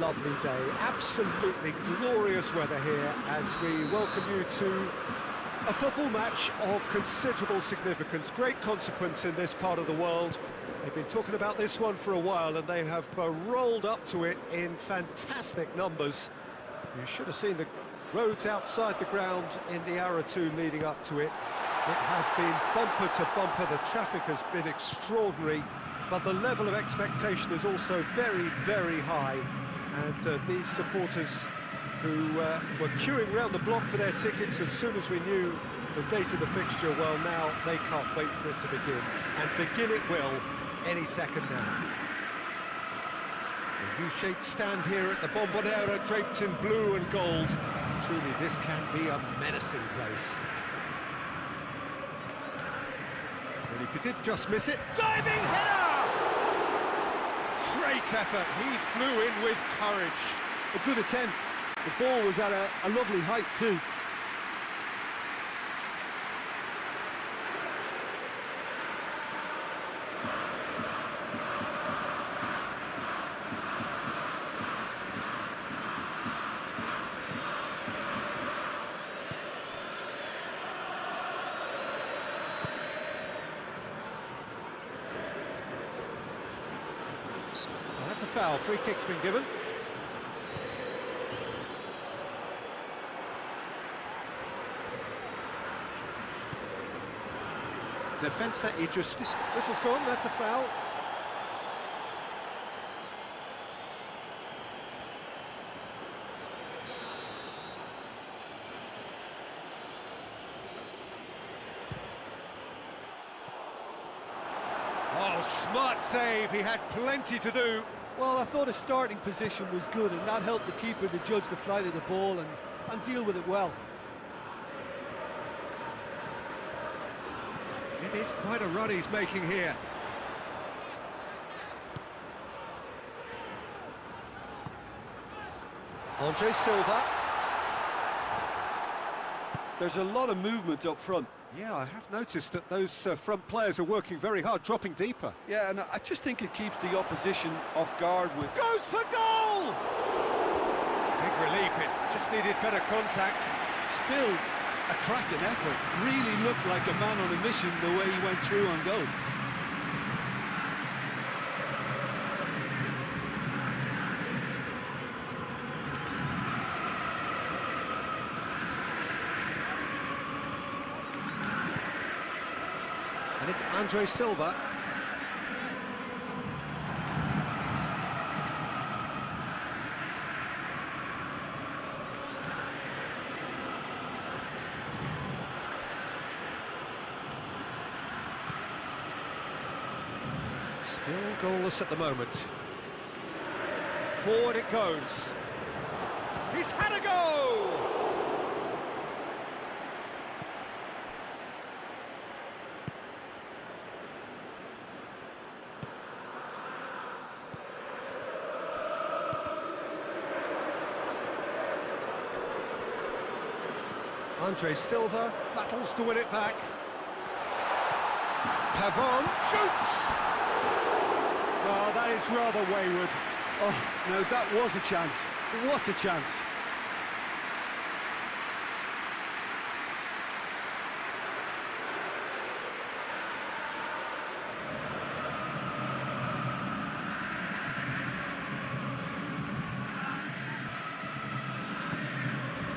lovely day, absolutely glorious weather here as we welcome you to a football match of considerable significance, great consequence in this part of the world. They've been talking about this one for a while and they have rolled up to it in fantastic numbers. You should have seen the roads outside the ground in the hour or two leading up to it. It has been bumper to bumper, the traffic has been extraordinary, but the level of expectation is also very, very high. And these supporters who were queuing round the block for their tickets as soon as we knew the date of the fixture, well, now they can't wait for it to begin. And begin it will any second now. A U-shaped stand here at the Bombonera, draped in blue and gold. Truly, this can be a menacing place. And if you did just miss it, diving header! Great effort, he flew in with courage. A good attempt. The ball was at a lovely height too. That's a foul, free kick's been given. Defensa injustice. This has gone, that's a foul. Oh, smart save, he had plenty to do. Well, I thought his starting position was good and that helped the keeper to judge the flight of the ball and deal with it well. It is quite a run he's making here. Andre Silva. There's a lot of movement up front. Yeah, I have noticed that those front players are working very hard, dropping deeper. Yeah, and I just think it keeps the opposition off guard with... Goes for goal! Big relief, it just needed better contact. Still, a cracking effort. Really looked like a man on a mission the way he went through on goal. And it's Andre Silva. Still goalless at the moment. Forward it goes. He's had a go! Andre Silva battles to win it back. Pavon shoots! Oh, that is rather wayward. Oh, no, that was a chance. What a chance.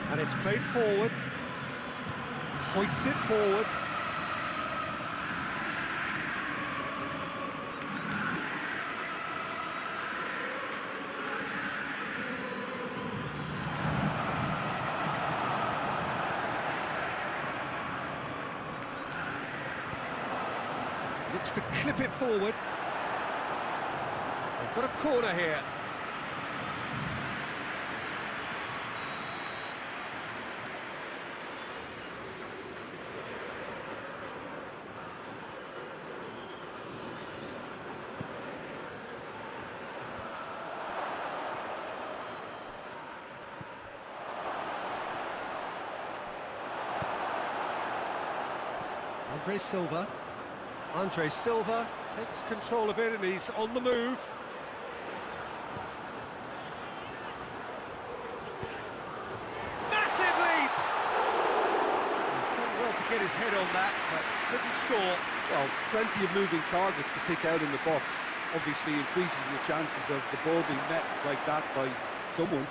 And it's played forward. Hoists it forward. Looks to clip it forward. We've got a corner here. Andre Silva. Andre Silva takes control of it and he's on the move. on that, but couldn't score. Well, plenty of moving targets to pick out in the box. Obviously increases your chances of the ball being met like that by someone.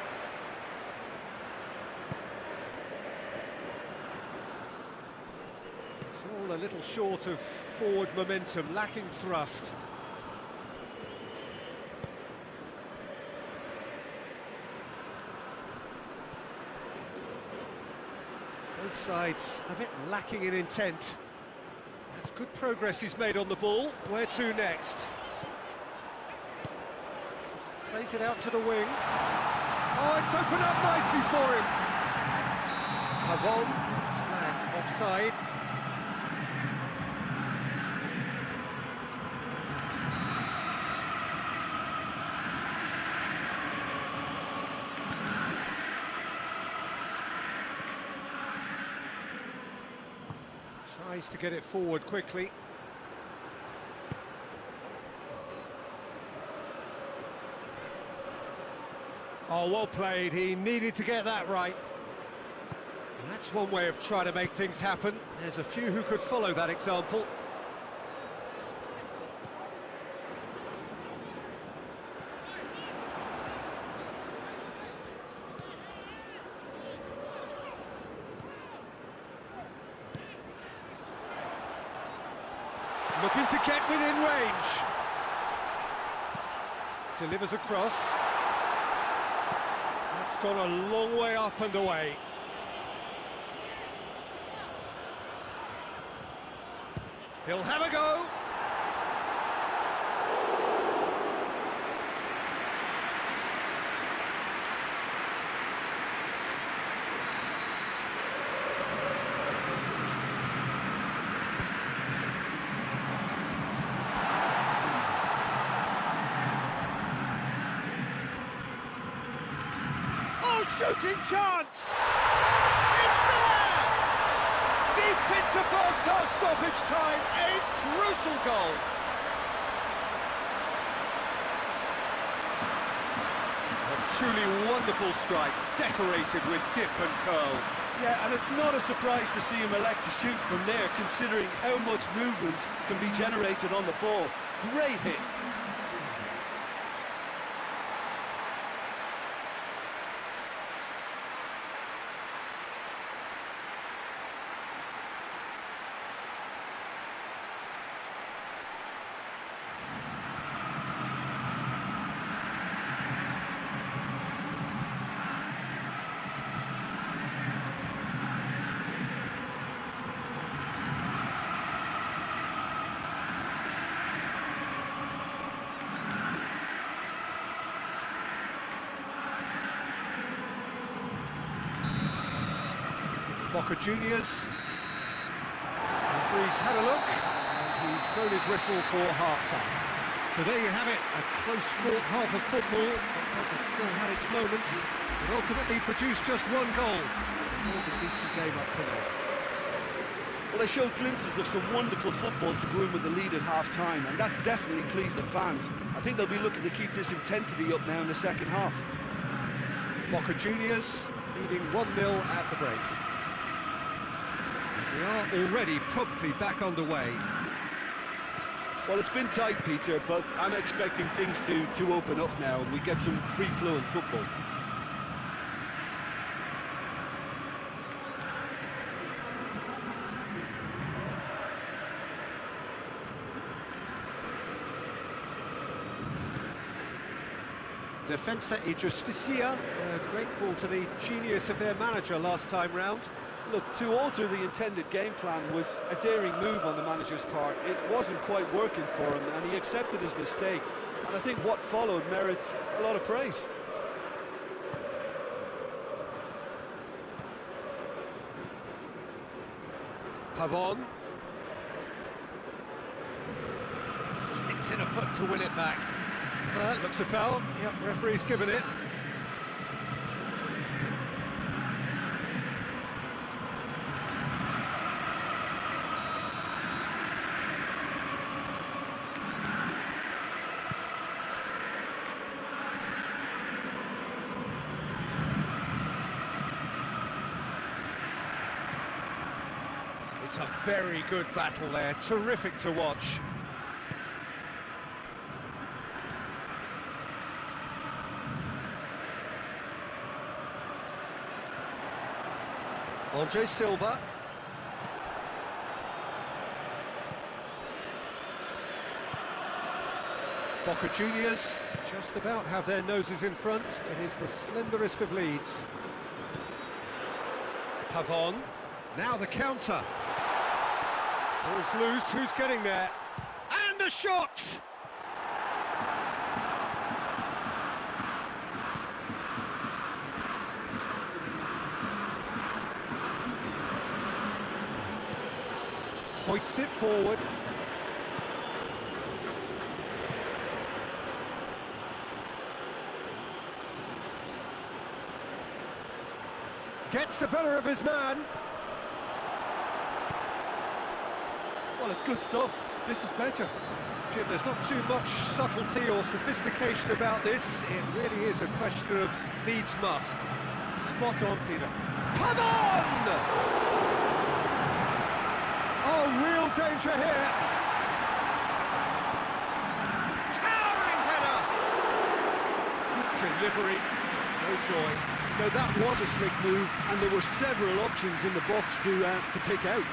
It's all a little short of forward momentum, lacking thrust. Both sides a bit lacking in intent. That's good progress he's made on the ball. Where to next? Plays it out to the wing. Oh, it's opened up nicely for him. Pavon, it's flagged offside. Tries to get it forward quickly. Oh, well played. He needed to get that right. And that's one way of trying to make things happen. There's a few who could follow that example. Looking to get within range. Delivers across. That's gone a long way up and away. He'll have a go. Shooting chance! It's there! Deep into first half stoppage time, a crucial goal. A truly wonderful strike, decorated with dip and curl. Yeah, and it's not a surprise to see him elect to shoot from there, considering how much movement can be generated on the ball. Great hit. Boca Juniors. Referee's had a look, and he's blown his whistle for half-time. So there you have it, a close-fought half of football, but it still had its moments. It ultimately produced just one goal. More than a decent game up to now. Well, they showed glimpses of some wonderful football to go in with the lead at half-time, and that's definitely pleased the fans. I think they'll be looking to keep this intensity up now in the second half. Boca Juniors leading 1-0 at the break. We are already promptly back underway. Well, it's been tight, Peter, but I'm expecting things to open up now and we get some free-flowing football. Defensa y Justicia were grateful to the genius of their manager last time round. Look, to alter the intended game plan was a daring move on the manager's part. It wasn't quite working for him, and he accepted his mistake. And I think what followed merits a lot of praise. Pavon. Sticks in a foot to win it back. That looks a foul. Yep, referee's given it. It's a very good battle there, terrific to watch. Andre Silva. Boca Juniors just about have their noses in front. It is the slenderest of leads. Pavon, now the counter. Ball's loose, who's getting there? And a shot! Hoists it forward. Gets the better of his man. Well, it's good stuff. This is better. Jim, there's not too much subtlety or sophistication about this. It really is a question of needs must. Spot on, Peter. Come on! Oh, real danger here. Towering header. Good delivery. No joy. Now that was a slick move, and there were several options in the box to pick out.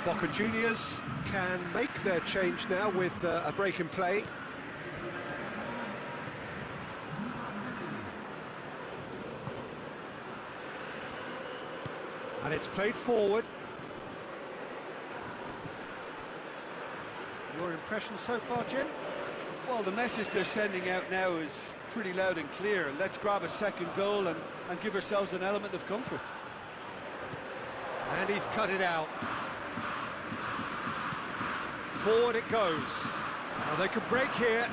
Boca Juniors can make their change now with a break in play. And it's played forward. Your impression so far, Jim? Well, the message they're sending out now is pretty loud and clear. Let's grab a second goal and give ourselves an element of comfort. And he's cut it out. Forward it goes. Now they could break here.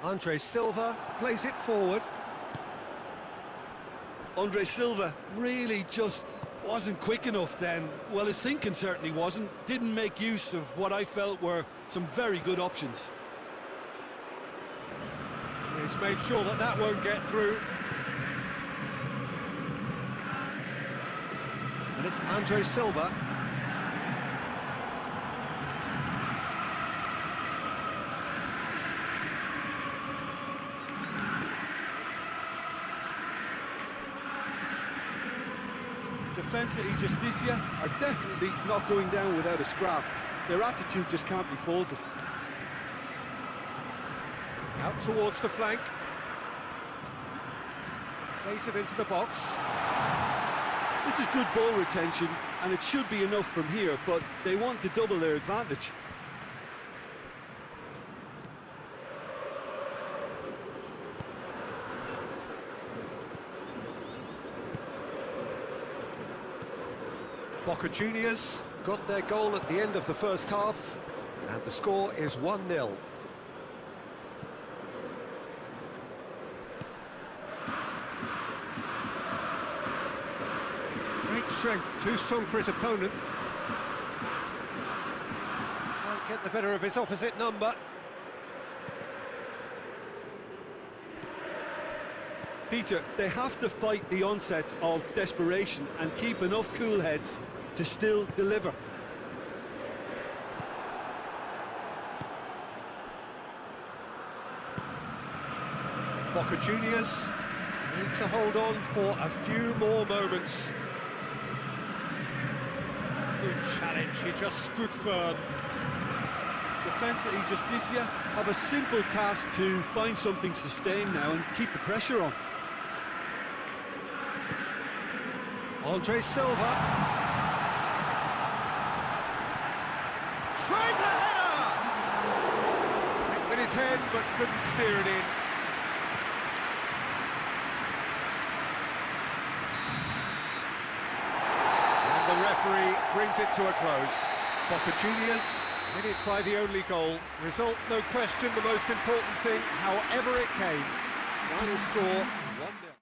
Andre Silva plays it forward. Andre Silva really just wasn't quick enough then. Well, his thinking certainly wasn't. Didn't make use of what I felt were some very good options. He's made sure that that won't get through. And it's Andre Silva. Defensa y Justicia are definitely not going down without a scrap. Their attitude just can't be faulted. Out towards the flank. Plays it into the box. This is good ball retention, and it should be enough from here, but they want to double their advantage. Boca Juniors got their goal at the end of the first half, and the score is 1-0. Great strength, too strong for his opponent. Can't get the better of his opposite number. Peter, they have to fight the onset of desperation and keep enough cool heads to still deliver. Boca Juniors need to hold on for a few more moments. Good challenge, he just stood firm. Defensa y Justicia have a simple task to find something sustained now and keep the pressure on. Andre Silva. Tries a header! With his head, but couldn't steer it in. And the referee brings it to a close. Boca Juniors win it by the only goal. Result, no question, the most important thing, however it came. Final score, 1-0.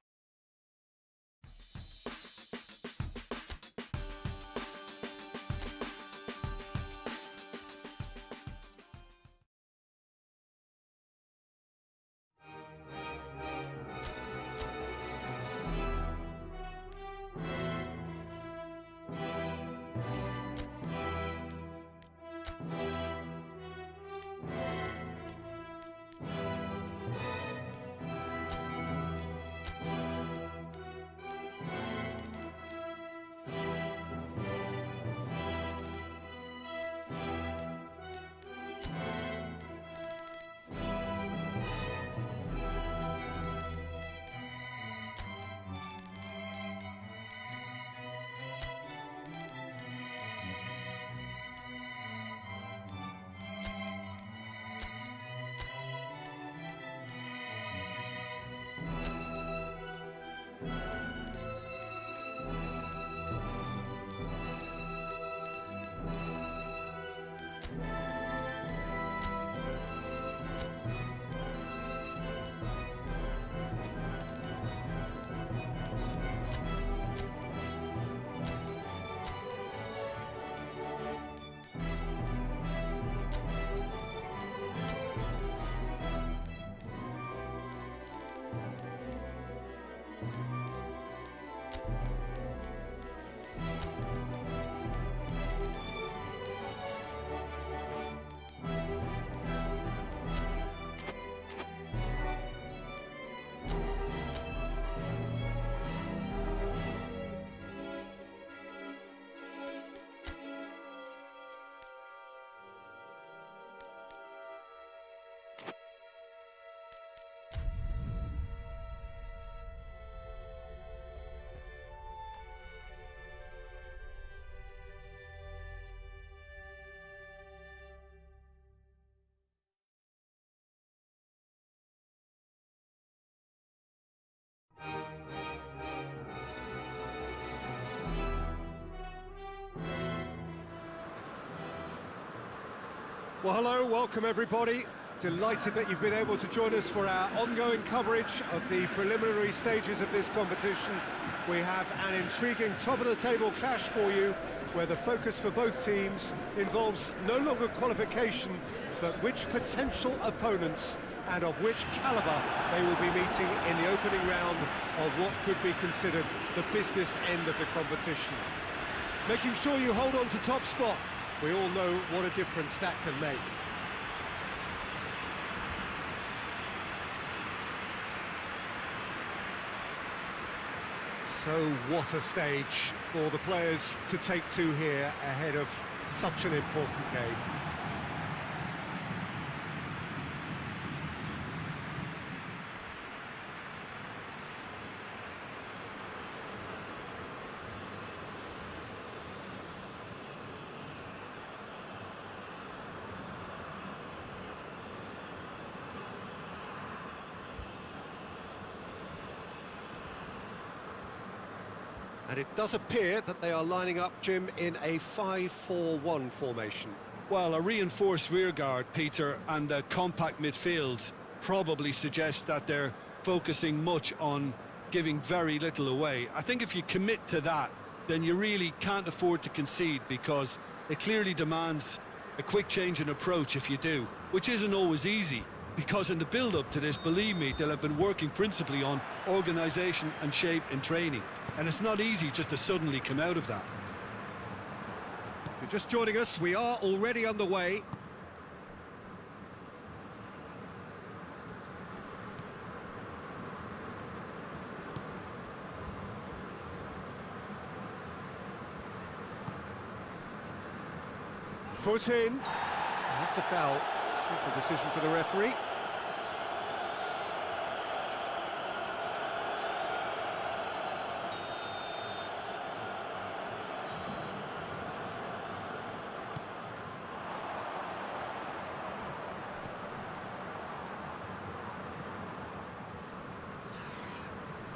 Well, hello, welcome everybody. Delighted that you've been able to join us for our ongoing coverage of the preliminary stages of this competition. We have an intriguing top-of-the-table clash for you, where the focus for both teams involves no longer qualification, but which potential opponents and of which calibre they will be meeting in the opening round of what could be considered the business end of the competition. Making sure you hold on to top spot. We all know what a difference that can make. So what a stage for the players to take to here ahead of such an important game. And it does appear that they are lining up, Jim, in a 5-4-1 formation. Well, a reinforced rearguard, Peter, and a compact midfield probably suggests that they're focusing much on giving very little away. I think if you commit to that, then you really can't afford to concede, because it clearly demands a quick change in approach if you do, which isn't always easy, because in the build-up to this, believe me, they'll have been working principally on organisation and shape in training. And it's not easy just to suddenly come out of that. If you're just joining us, we are already underway. Foot in. That's a foul. Simple decision for the referee.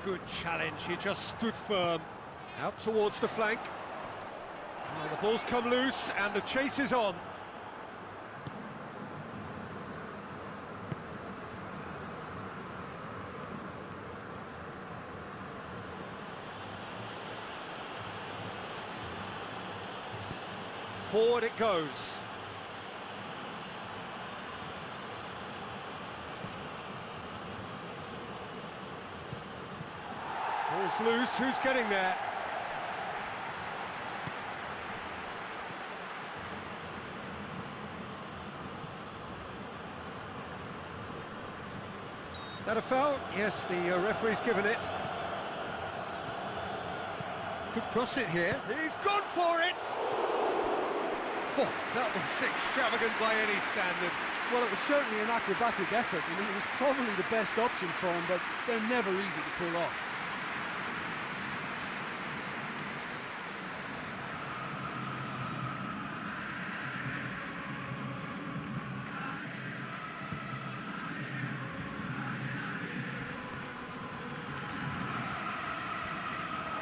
Good challenge, he just stood firm. Out towards the flank. Well, the ball's come loose and the chase is on. Forward it goes. Ball's loose, who's getting there? Is that a foul? Yes, the referee's given it. Could cross it here. He's gone for it! Oh, that was extravagant by any standard. Well, it was certainly an acrobatic effort. I mean, it was probably the best option for him, but they're never easy to pull off.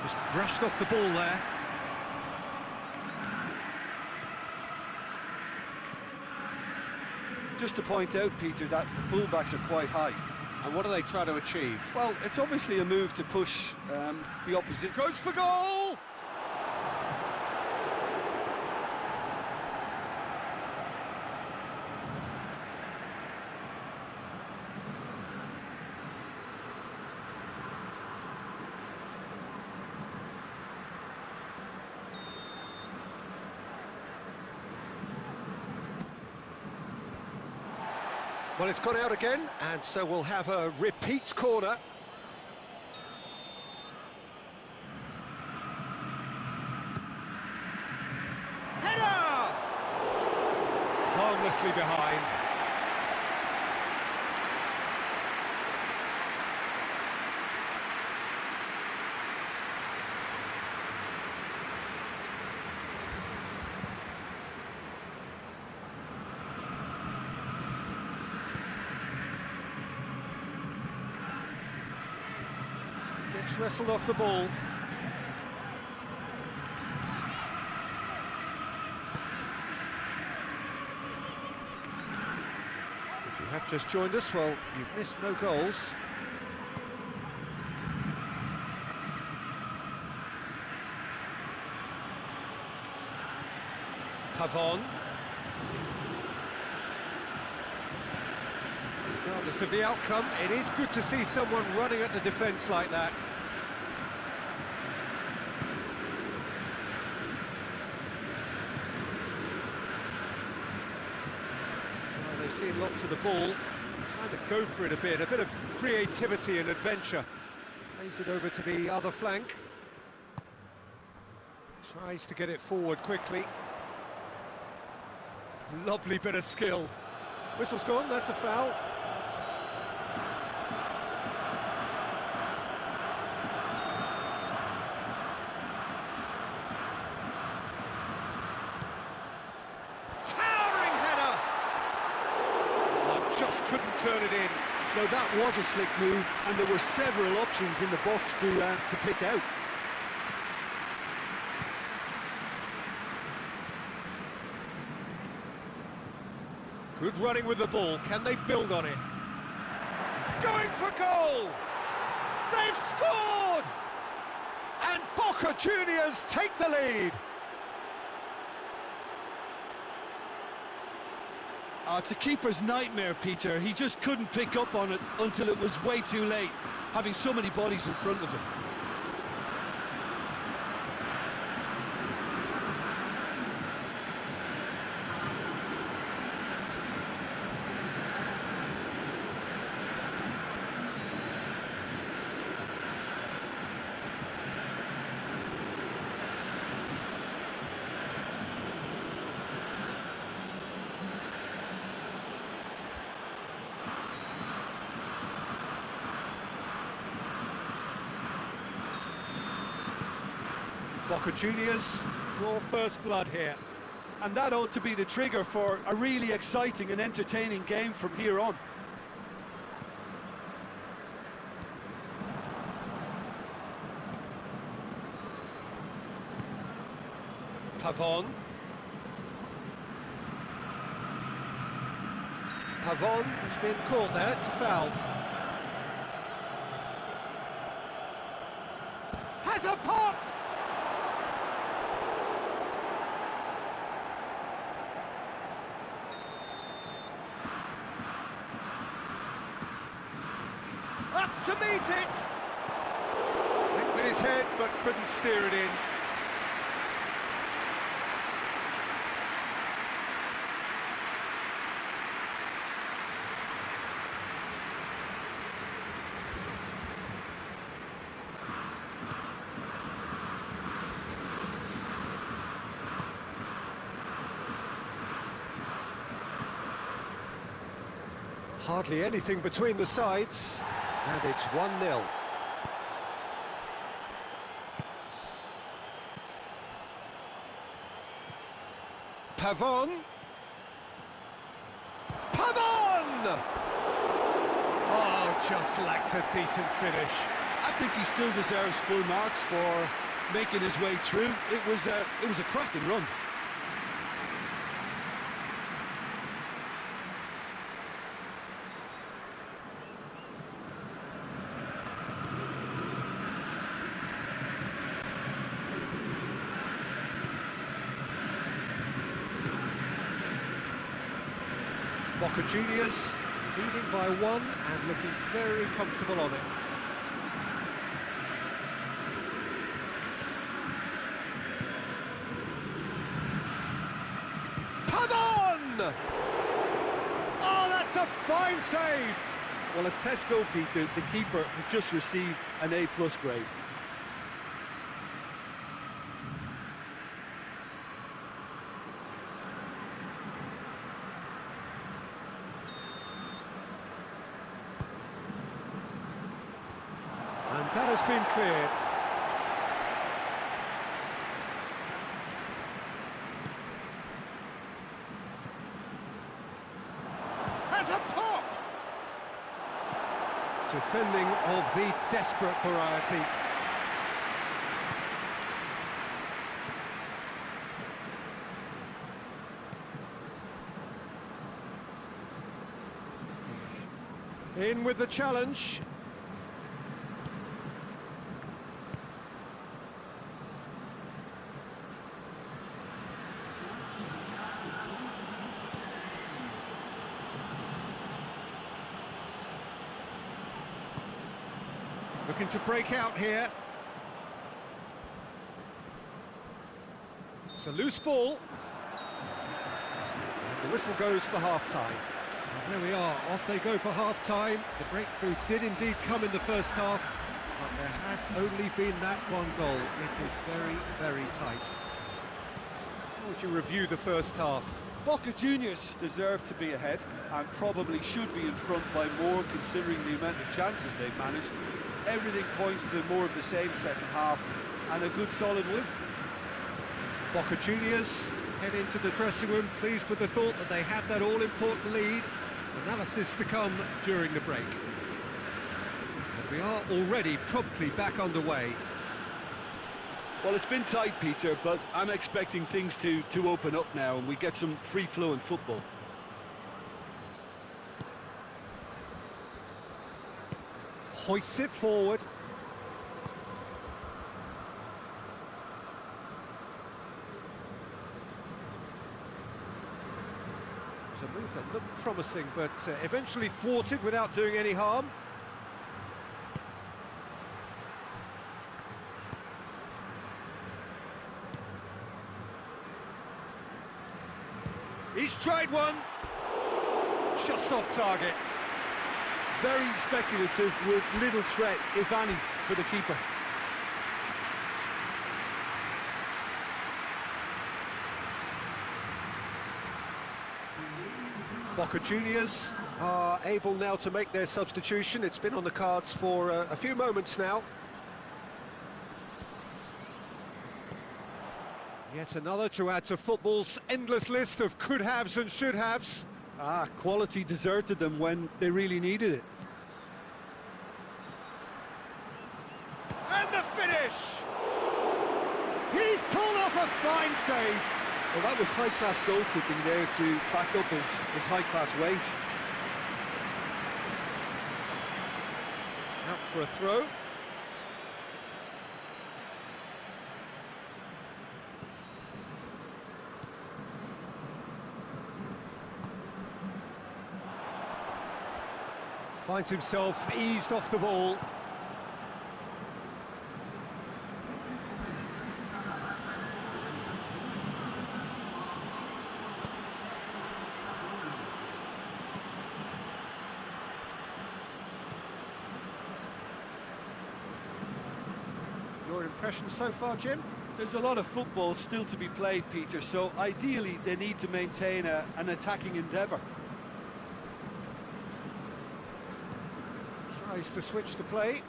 Just brushed off the ball there. Just to point out, Peter, that the fullbacks are quite high. And what do they try to achieve? Well, it's obviously a move to push the opposition. Goes for goal! Well, it's gone out again, and so we'll have a repeat corner. Header! Harmlessly behind. Gets wrestled off the ball. just joined us, well, you've missed no goals. Pavon. Regardless of the outcome, it is good to see someone running at the defence like that. Well, they've seen lots of the ball. Time to go for it a bit of creativity and adventure. Plays it over to the other flank. Tries to get it forward quickly. Lovely bit of skill. Whistle's gone, that's a foul. Towering header! Oh, just couldn't turn it in. Now that was a slick move, and there were several options in the box to pick out. Good running with the ball. Can they build on it? Going for goal! They've scored! And Boca Juniors take the lead. It's a keeper's nightmare, Peter. He just couldn't pick up on it until it was way too late, having so many bodies in front of him. Boca Juniors draw first blood here. And that ought to be the trigger for a really exciting and entertaining game from here on. Pavon. Pavon has been caught there, it's a foul. Has a pop! Up to meet it! Went with his head, but couldn't steer it in. Hardly anything between the sides, and it's 1-0. Pavon! Pavon! Oh, just lacked a decent finish. I think he still deserves full marks for making his way through. It was a cracking run. Boca Juniors leading by 1 and looking very comfortable on it. Pavon! Oh, that's a fine save! Well, as tests go, Peter, the keeper has just received an A+ grade. And that has been cleared. Has a pop! Defending of the desperate variety. In with the challenge. Looking to break out here. It's a loose ball. And the whistle goes for half-time. There we are, off they go for half-time. The breakthrough did indeed come in the first half, but there has only been that one goal. It is very, very tight. How would you review the first half? Boca Juniors deserve to be ahead and probably should be in front by more considering the amount of chances they've managed. Everything points to more of the same second half and a good solid win. Boca Juniors head into the dressing room pleased with the thought that they have that all-important lead. Analysis to come during the break. And we are already promptly back underway. Well, it's been tight, Peter, but I'm expecting things to open up now and we get some free-flowing football. Hoists it forward. It's a move that looked promising, but eventually thwarted without doing any harm. He's tried one. Just off target. Very speculative with little threat, if any, for the keeper. Boca Juniors are able now to make their substitution. It's been on the cards for a few moments now. Yet another to add to football's endless list of could-haves and should-haves. Quality deserted them when they really needed it. And the finish! He's pulled off a fine save. Well, that was high-class goalkeeping there to back up his high-class wage. Out for a throw. Finds himself eased off the ball. Your impression so far, Jim? There's a lot of football still to be played, Peter, so ideally they need to maintain an attacking endeavour. Tries to switch the play.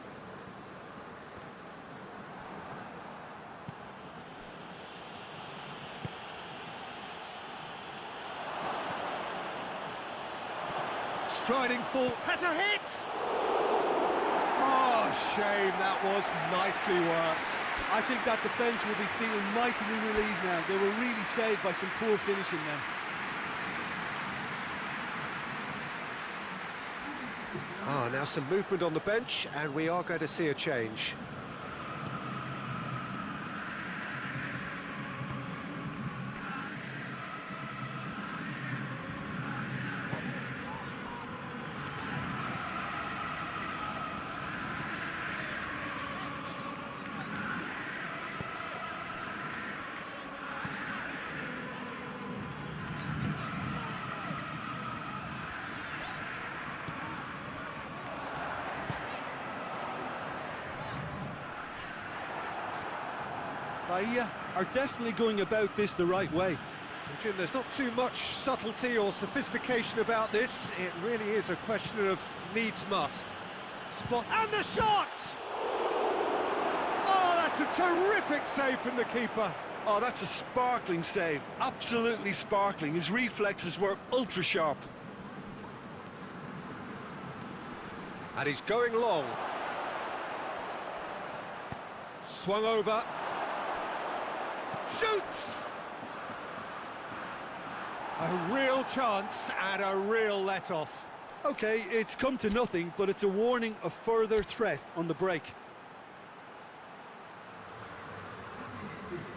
Striding forward, has a hit! Oh, shame, that was nicely worked. I think that defence will be feeling mightily relieved now. They were really saved by some poor finishing then. Now some movement on the bench, and we are going to see a change. Bahia are definitely going about this the right way. Well, Jim, there's not too much subtlety or sophistication about this. It really is a question of needs must. Spot. And the shot! Oh, that's a terrific save from the keeper. Oh, that's a sparkling save. Absolutely sparkling. His reflexes were ultra sharp. And he's going long. Swung over. Shoots! A real chance and a real let-off. Okay, it's come to nothing, but it's a warning of further threat on the break.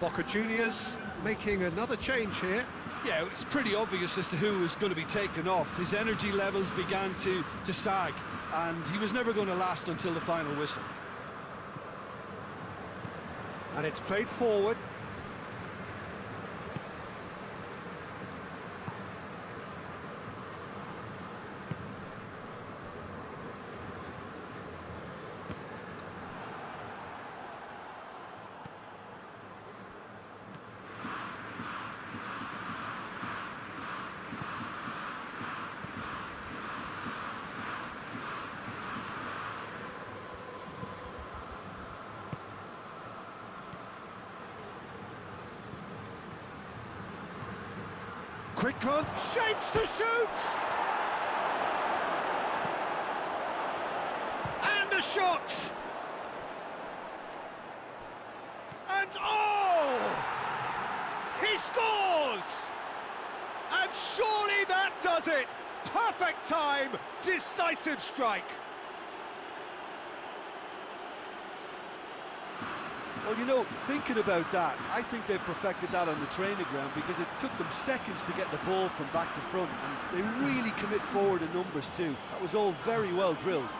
Boca Juniors making another change here. Yeah, it's pretty obvious as to who was going to be taken off. His energy levels began to sag, and he was never going to last until the final whistle. And it's played forward. Quick glance, shapes to shoot! And a shot! And oh! He scores! And surely that does it! Perfect time, decisive strike! Well, you know, thinking about that, I think they've perfected that on the training ground because it took them seconds to get the ball from back to front, and they really commit forward in numbers too. That was all very well drilled.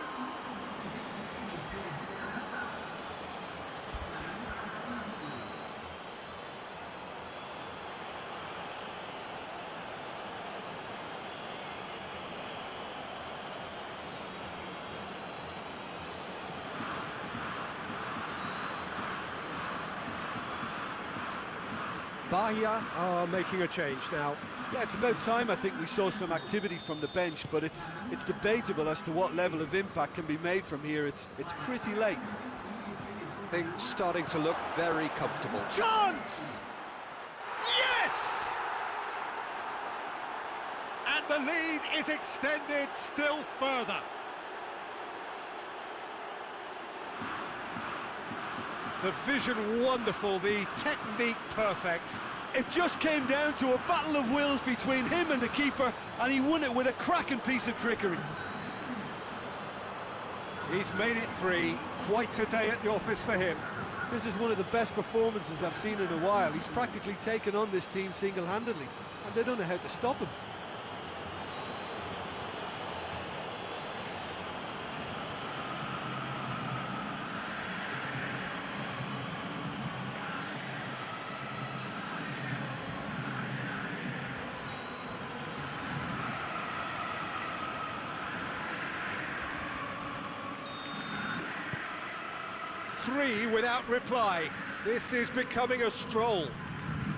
Bahia are making a change now. Yeah, it's about time I think we saw some activity from the bench, but it's debatable as to what level of impact can be made from here. It's pretty late. Things starting to look very comfortable. Chance! Yes! And the lead is extended still further. The vision wonderful, the technique perfect. It just came down to a battle of wills between him and the keeper, and he won it with a cracking piece of trickery. He's made it 3. Quite a day at the office for him. This is one of the best performances I've seen in a while. He's practically taken on this team single-handedly, and they don't know how to stop him. Three without reply. This is becoming a stroll.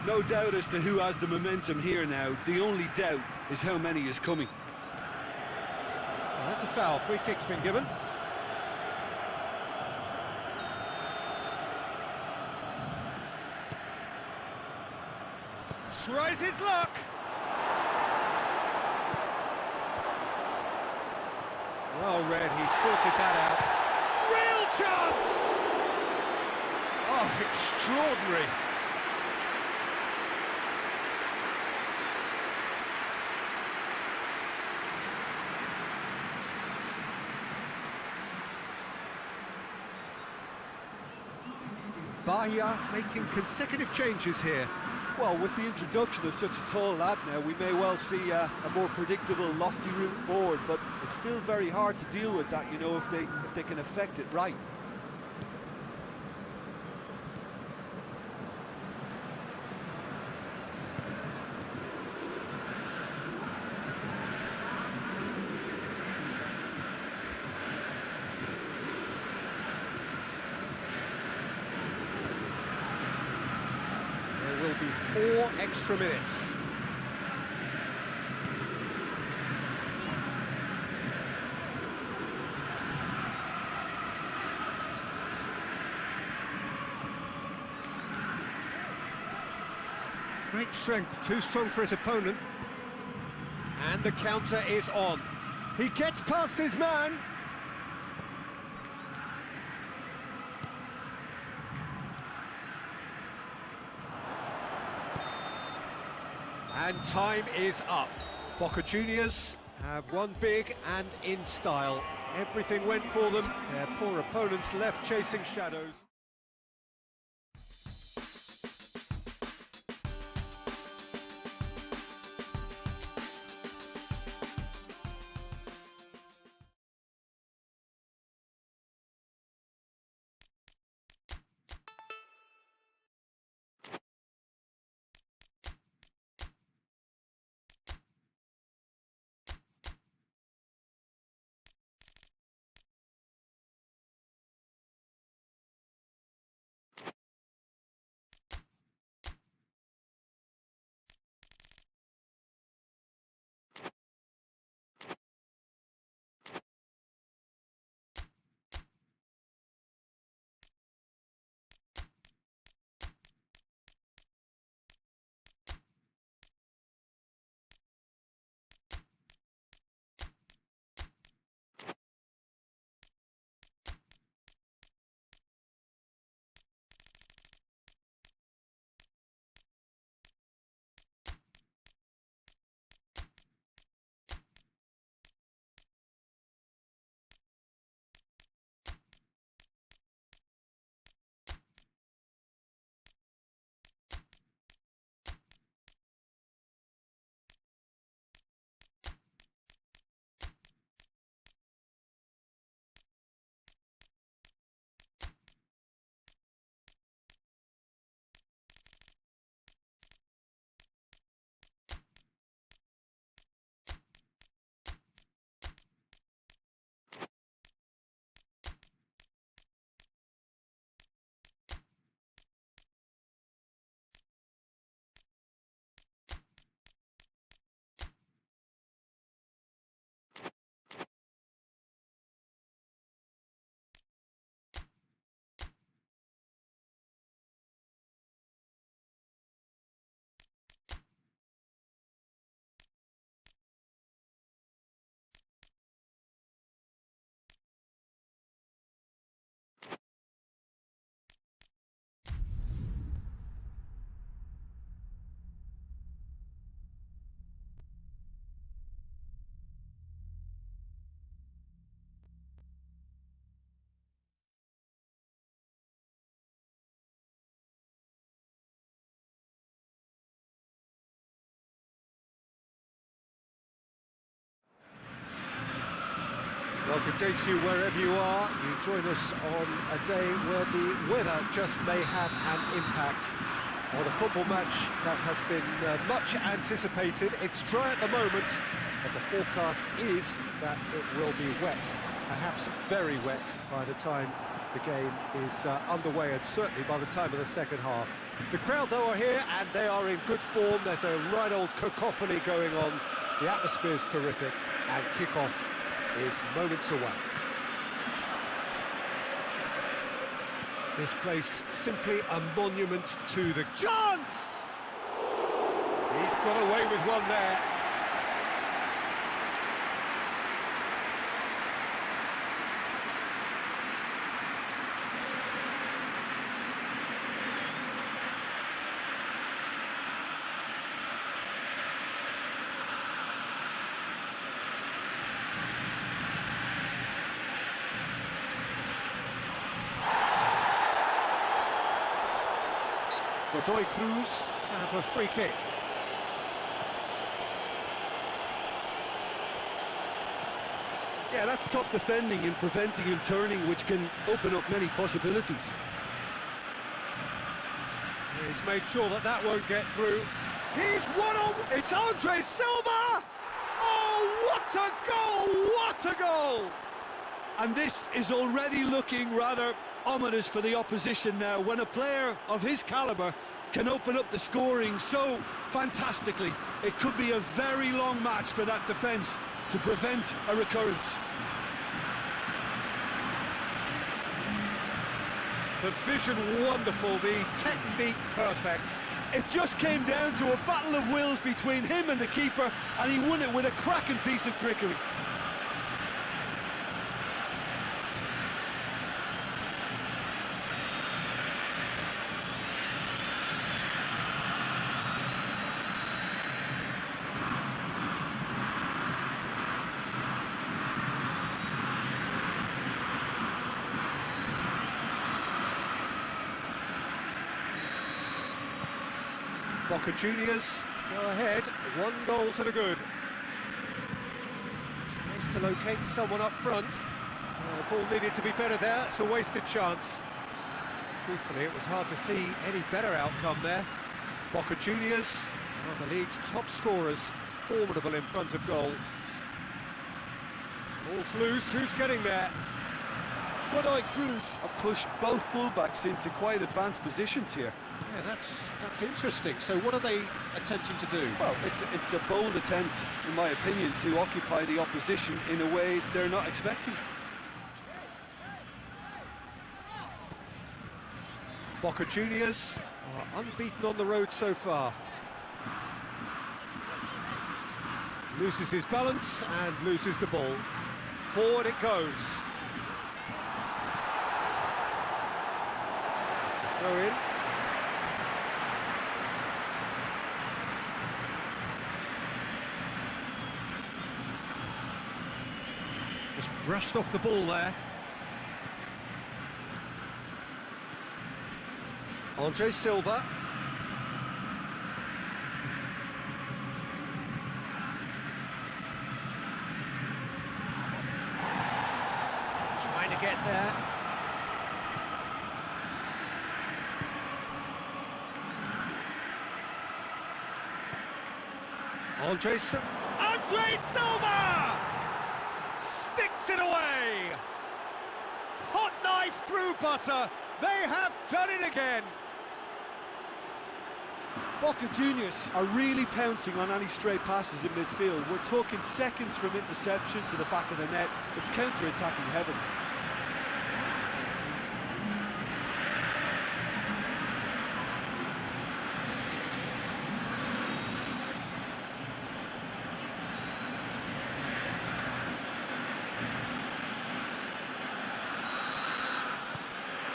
No doubt as to who has the momentum here now. The only doubt is how many is coming. Well, that's a foul. Free kick's been given. Tries his luck. Well read, he sorted that out. Real chance! Oh, extraordinary. Bahia making consecutive changes here. Well, with the introduction of such a tall lad now, we may well see a more predictable, lofty route forward, but it's still very hard to deal with that, you know, if they can effect it right. There will be 4 extra minutes. Great strength, too strong for his opponent. And the counter is on. He gets past his man. And time is up. Boca Juniors have won big and in style. Everything went for them. Their poor opponents left chasing shadows. Well, good day to you wherever you are. You join us on a day where the weather just may have an impact on a football match that has been much anticipated. It's dry at the moment, but the forecast is that it will be wet, perhaps very wet by the time the game is underway, and certainly by the time of the second half. The crowd, though, are here, and they are in good form. There's a right old cacophony going on. The atmosphere's terrific, and kickoff is moments away. This place simply a monument to the chance! He's got away with one there. Godoy Cruz have a free kick. Yeah, that's top defending and preventing him turning, which can open up many possibilities. He's made sure that that won't get through. He's one on. It's Andre Silva! Oh, what a goal! What a goal! And this is already looking rather ominous for the opposition now, when a player of his calibre can open up the scoring so fantastically. It could be a very long match for that defence to prevent a recurrence. The vision wonderful, the technique perfect. It just came down to a battle of wills between him and the keeper, and he won it with a cracking piece of trickery. Boca Juniors go ahead, 1 goal to the good. Tries to locate someone up front. Ball needed to be better there, it's a wasted chance. Truthfully, it was hard to see any better outcome there. Boca Juniors, one of the league's top scorers, formidable in front of goal. Ball's loose, who's getting there? Godoy Cruz have pushed both fullbacks into quite advanced positions here. Yeah, that's interesting. So what are they attempting to do? Well, it's a bold attempt, in my opinion, to occupy the opposition in a way they're not expecting. Boca Juniors are unbeaten on the road so far. Loses his balance and loses the ball. Forward it goes. It's a throw in. Just brushed off the ball there. Andre Silva. Trying to get there. Andre Silva! Sticks it away! Hot knife through butter. They have done it again. Boca Juniors are really pouncing on any stray passes in midfield. We're talking seconds from interception to the back of the net. It's counter-attacking heaven.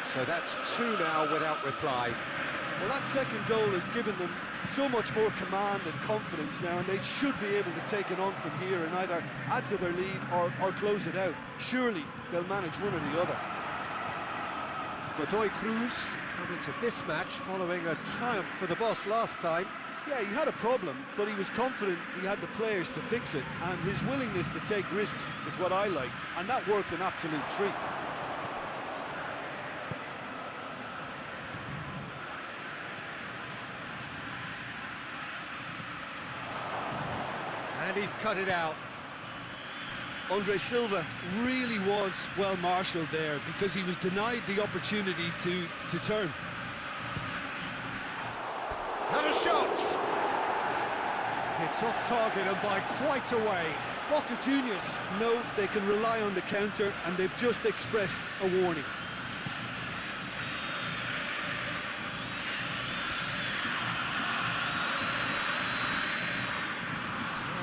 So that's 2 now without reply. Well, that second goal has given them so much more command and confidence now, and they should be able to take it on from here and either add to their lead or close it out. Surely they'll manage one or the other. Godoy Cruz come into this match following a triumph for the boss last time. Yeah, he had a problem, but he was confident he had the players to fix it, and his willingness to take risks is what I liked, and that worked an absolute treat. And he's cut it out. Andre Silva really was well marshalled there because he was denied the opportunity to turn. And a shot! It's off target and by quite a way. Boca Juniors know they can rely on the counter, and they've just expressed a warning.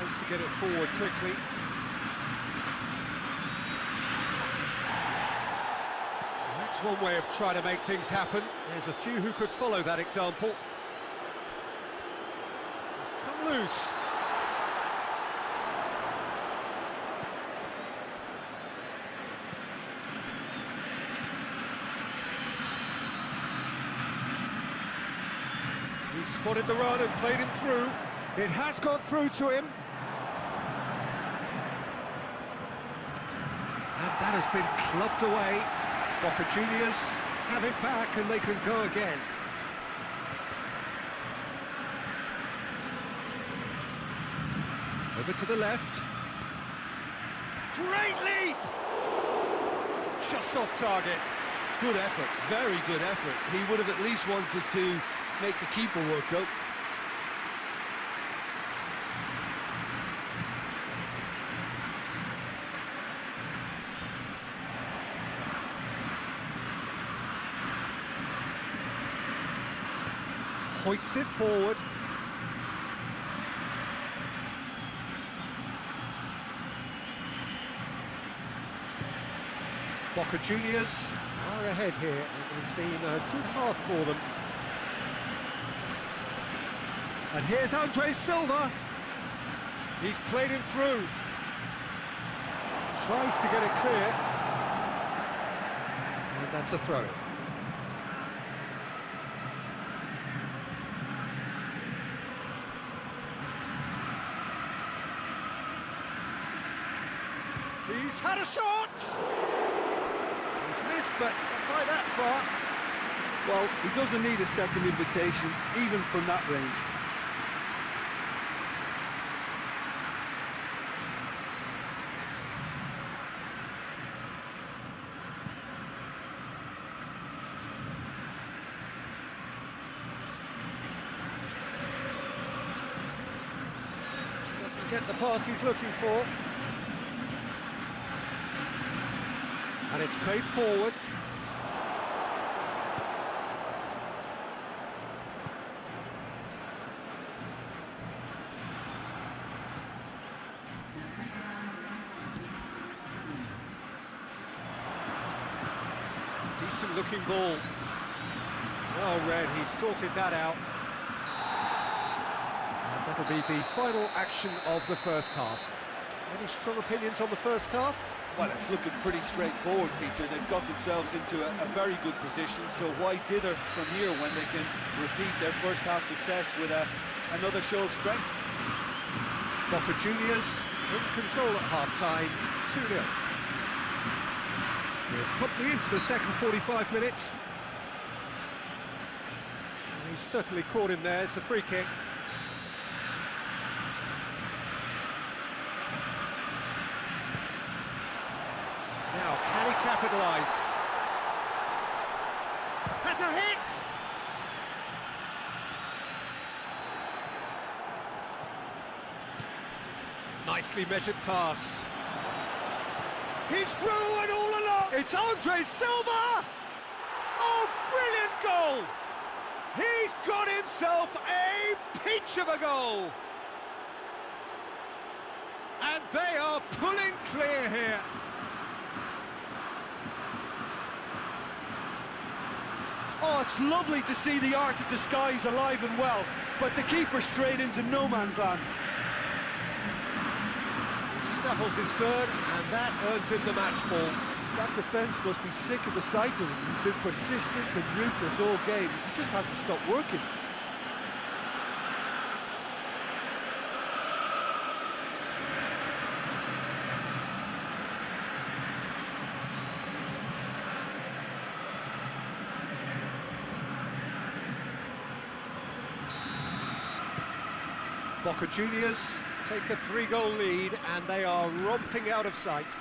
To get it forward quickly. That's one way of trying to make things happen. There's a few who could follow that example. It's come loose. He spotted the run and played him through. It has got through to him. And that has been clubbed away. Boca Juniors have it back and they can go again. Over to the left. Great leap! Just off target. Good effort, very good effort. He would have at least wanted to make the keeper work out. Hoists it forward. Boca Juniors are ahead here. It has been a good half for them. And here's Andre Silva. He's played him through. Tries to get it clear. And that's a throw. Had a shot! He's missed, but not by that far. Well, he doesn't need a second invitation, even from that range. Doesn't get the pass he's looking for. And it's played forward. Decent looking ball. Well read, he sorted that out. And that'll be the final action of the first half. Any strong opinions on the first half? Well, it's looking pretty straightforward, Peter. They've got themselves into a very good position, so why dither from here when they can repeat their first half success with another show of strength? Boca Juniors in control at half-time, 2-0. We're promptly into the second 45 minutes. And he's certainly caught him there, it's a free kick. Now, can he capitalise? Has a hit! Nicely measured pass. He's through and all along! It's Andre Silva! Oh, brilliant goal! He's got himself a peach of a goal! And they are pulling clear here. Oh, it's lovely to see the art of disguise alive and well, but the keeper straight into no man's land. He snaffles his third, and that earns him the match ball. That defence must be sick of the sight of him. He's been persistent and ruthless all game. He just hasn't stopped working. Boca Juniors take a 3-goal lead and they are romping out of sight.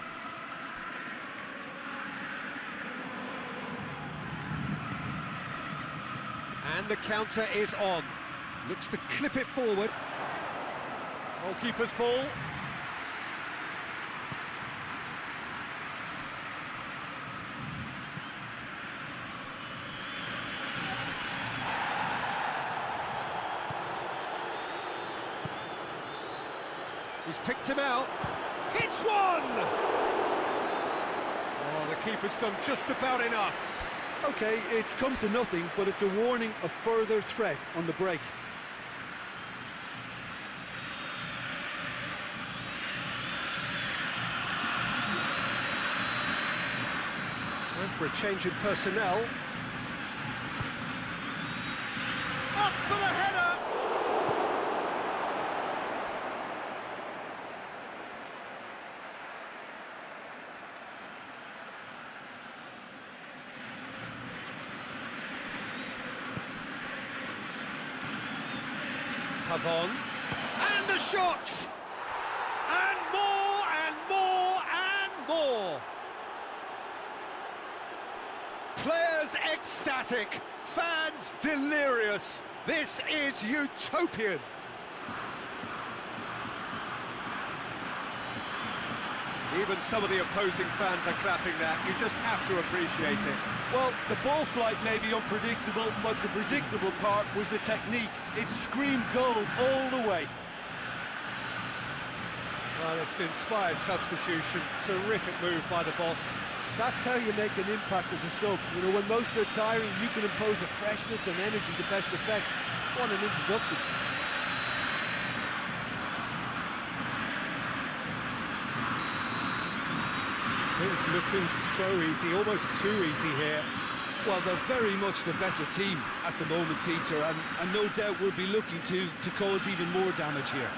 And the counter is on. Looks to clip it forward. Goalkeeper's ball. He's picked him out. Hits one! Oh, the keeper's done just about enough. OK, it's come to nothing, but it's a warning of further threat on the break. Time for a change in personnel. Up for the header! Pavon, and the shot! And more, and more, and more! Players ecstatic, fans delirious. This is utopian. Even some of the opposing fans are clapping that. You just have to appreciate it. Well, the ball flight may be unpredictable, but the predictable part was the technique. It screamed goal all the way. Well, it's an inspired substitution. Terrific move by the boss. That's how you make an impact as a sub. You know, when most are tiring, you can impose a freshness and energy to best effect. What an introduction. Things looking so easy, almost too easy here. Well, they're very much the better team at the moment, Peter, and no doubt will be looking to cause even more damage here.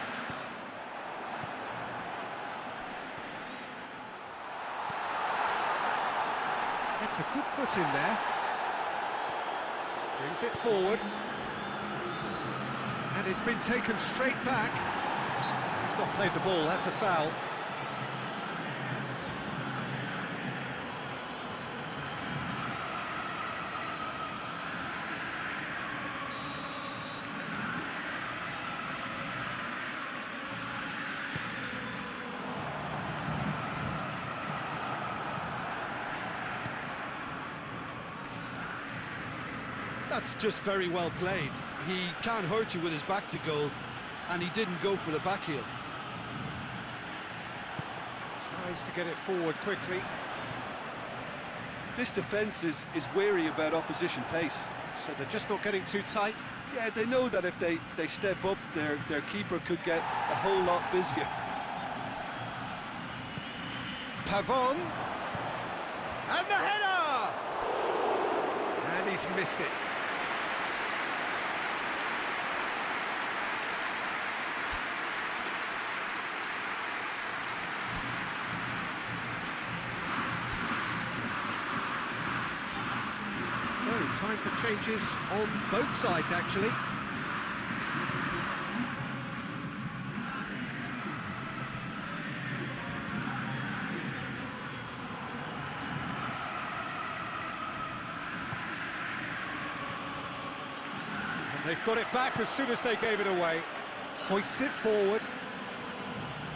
Gets a good foot in there. Brings it forward. And it's been taken straight back. He's not played the ball, that's a foul. That's just very well played. He can't hurt you with his back to goal, and he didn't go for the back heel. Tries to get it forward quickly. This defence is wary about opposition pace. So they're just not getting too tight. Yeah, they know that if they step up, their keeper could get a whole lot busier. Pavon. And the header! And he's missed it. So, time for changes on both sides, actually. And they've got it back as soon as they gave it away. Hoists it forward.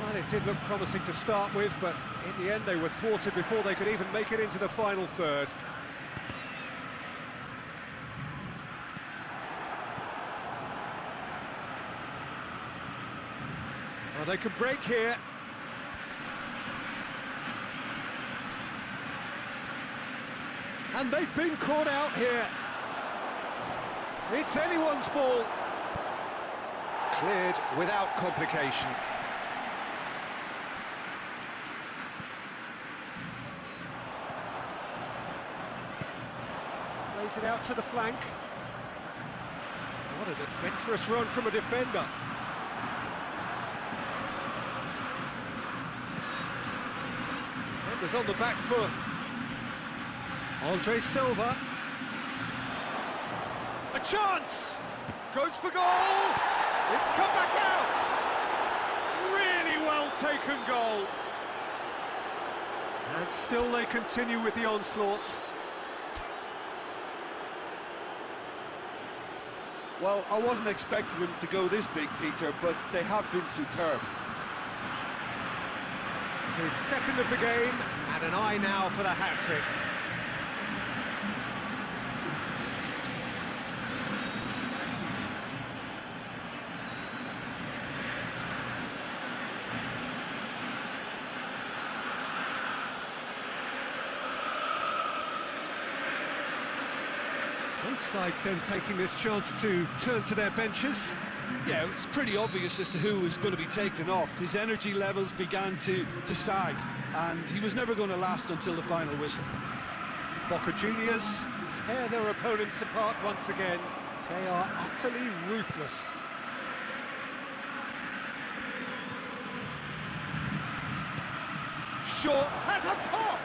Well, it did look promising to start with, but in the end they were thwarted before they could even make it into the final third. Well, they could break here. And they've been caught out here. It's anyone's ball. Cleared without complication. Plays it out to the flank. What an adventurous run from a defender. Defender's on the back foot. Andre Silva. A chance! Goes for goal! It's come back out! Really well taken goal. And still they continue with the onslaught. Well, I wasn't expecting them to go this big, Peter, but they have been superb. His second of the game, and an eye now for the hat-trick. Both sides then taking this chance to turn to their benches. Yeah, it's pretty obvious as to who was going to be taken off. His energy levels began to sag, and he was never going to last until the final whistle. Boca Juniors tear their opponents apart once again. They are utterly ruthless. Short has a pop!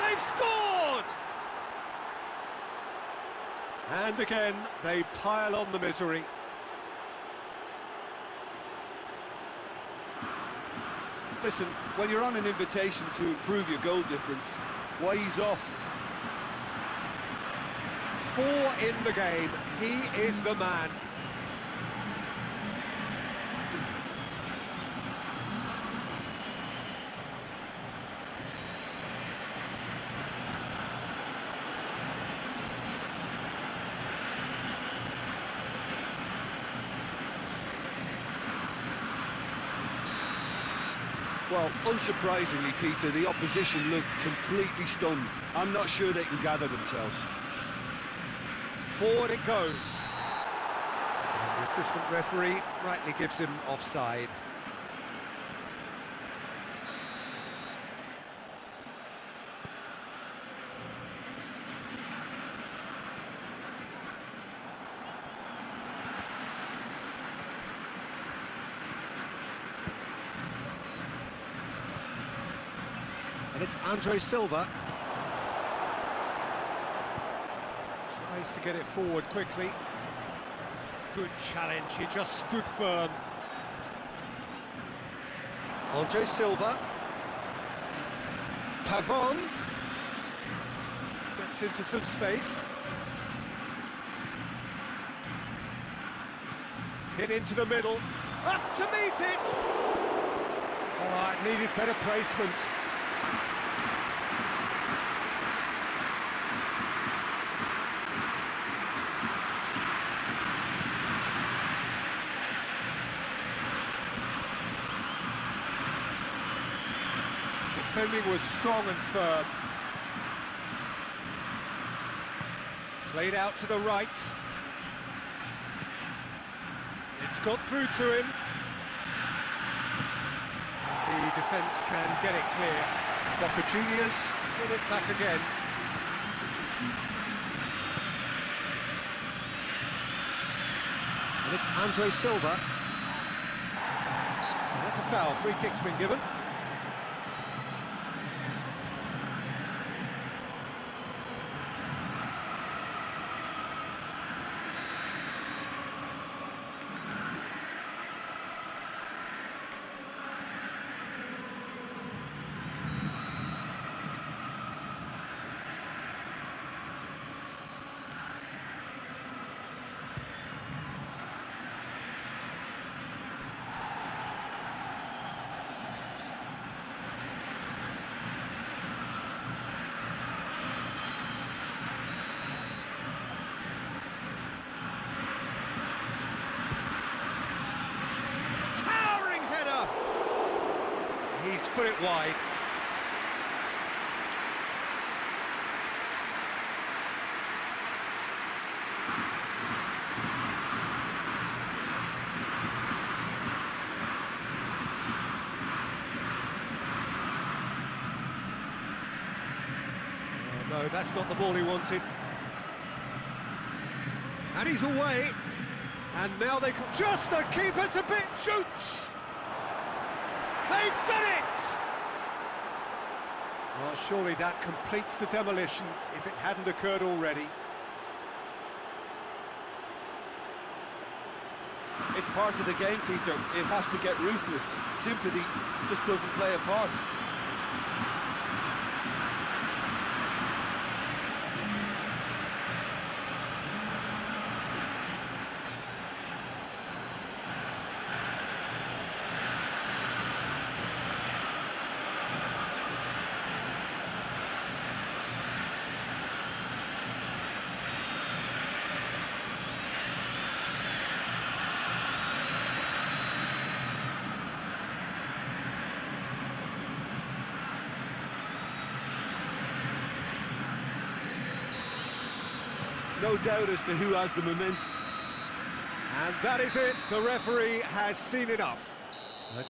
They've scored! And again, they pile on the misery. Listen, when you're on an invitation to improve your goal difference, why ease off? 4 in the game. He is the man. Well, unsurprisingly, Peter, the opposition look completely stunned. I'm not sure they can gather themselves. Forward it goes. And the assistant referee rightly gives him offside. And it's Andre Silva. Ways to get it forward quickly. Good challenge, he just stood firm. Andre Silva. Pavon. Gets into some space. Hit into the middle. Up to meet it! All right, needed better placement. Defending was strong and firm. Played out to the right. It's got through to him. The defence can get it clear. Boca Juniors get it back again. And it's Andre Silva. And that's a foul. Free kick's been given. He's put it wide. Oh, no, that's not the ball he wanted. And he's away. And now they can... Just the keeper's a bit... Shoots! They've done it! Well, surely that completes the demolition if it hadn't occurred already. It's part of the game, Peter. It has to get ruthless. Sympathy just doesn't play a part. No doubt as to who has the momentum. And that is it. The referee has seen enough.